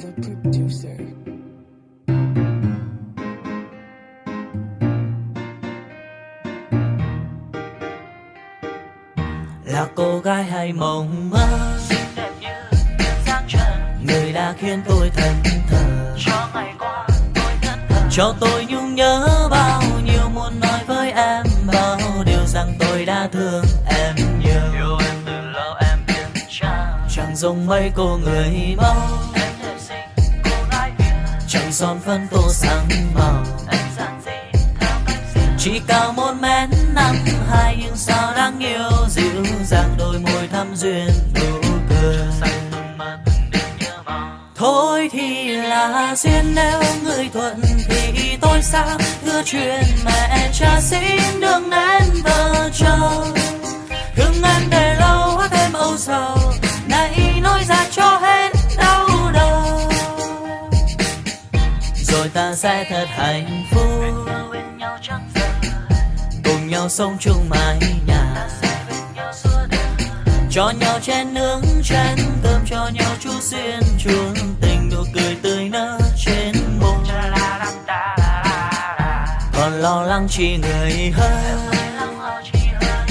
the producer. Là cô gái hay mộng mơ, xinh đẹp như dáng trần, người đã khiến tôi thẫn thờ. cho ngày qua tôi thẫn thờ, Cho tôi nhung nhớ bao nhiêu, muốn nói với em bao điều rằng tôi đã thương em nhiều. yêu em từ lâu em biết chăng, Chẳng giống mấy cô người mẫu, em đẹp xinh cô gái Việt, chẳng son phấn tô sáng màu. em giản dị theo cách riêng, Chỉ cao 1m52 nhưng sao đáng yêu, dịu dàng đôi môi thắm duyên nụ cười. xanh mơn mởn đêm nhớ mong. Thôi thì là duyên, nếu người thuận thì tôi sang hứa chuyện mẹ cha xin đừng nên vợ chồng. Thương em để lâu hát thêm âu sầu, nay nói ra cho hết đau đầu. Rồi ta sẽ thật hạnh phúc, Bên nhau chẳng giờ, cùng nhau sống chung mái nhà, ta sẽ bên nhau suốt đời, cho nhau chén nướng chén cơm, cho nhau chút duyên chuông tình, nụ cười tươi nở trên môi. Còn lo lắng chỉ người hơn, mới lắng lo chỉ hơi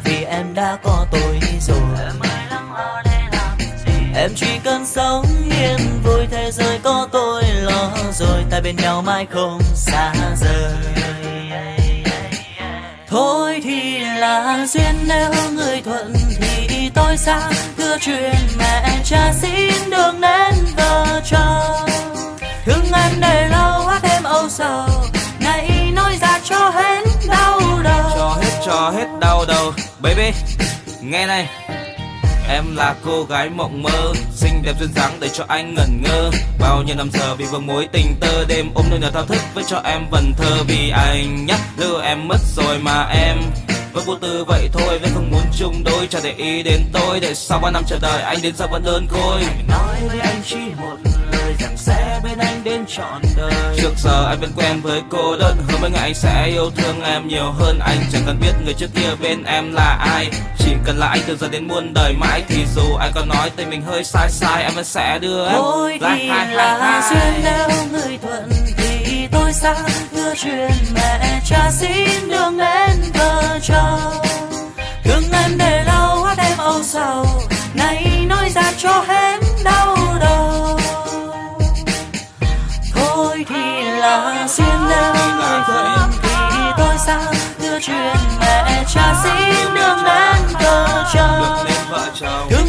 vì em đã có tôi rồi. mới lắng lo để làm gì, Em chỉ cần sống yên vui, thế giới có tôi lo rồi, ta bên nhau mãi không xa rời. Thôi thì là duyên, nếu người thuận thì tôi sang hứa chuyện mẹ cha xin đừng nên vợ chồng. Thương em để lâu hát thêm âu sầu, nay nói ra cho hết đau đầu. Cho hết đau đầu. Baby, nghe này, em là cô gái mộng mơ, xinh đẹp duyên dáng để cho anh ngẩn ngơ. Bao nhiêu năm giờ vì vương mối tình tơ, đêm ôm nỗi nhớ thao thức với cho em vần thơ. Vì anh nhắc lưu em mất rồi mà em vẫn vô tư vậy thôi, vẫn không muốn chung đôi. Chẳng để ý đến tôi, để sau 3 năm chờ đợi anh đến giờ vẫn đơn côi. Nói với anh chỉ một lời rằng sẽ bên anh đến trọn đời. Trước giờ anh vẫn quen với cô đơn, hơn mấy ngày anh sẽ yêu thương em nhiều hơn. Anh chẳng cần biết người trước kia bên em là ai, chỉ cần là anh từ giờ đến muôn đời mãi. Thì dù anh có nói tình mình hơi sai sai, em vẫn sẽ đưa em Thôi thì là duyên, nếu người thuận thì tôi sang hứa chuyện mẹ cha xin đừng nên vợ chồng. Thương em để lâu hát em âu sầu, nay nói ra cho hết đau đầu. Thôi thì là duyên, nếu người thuận thì tôi sang hứa chuyện mẹ cha xin đừng nên vợ chồng. được nên vợ chồng. Thương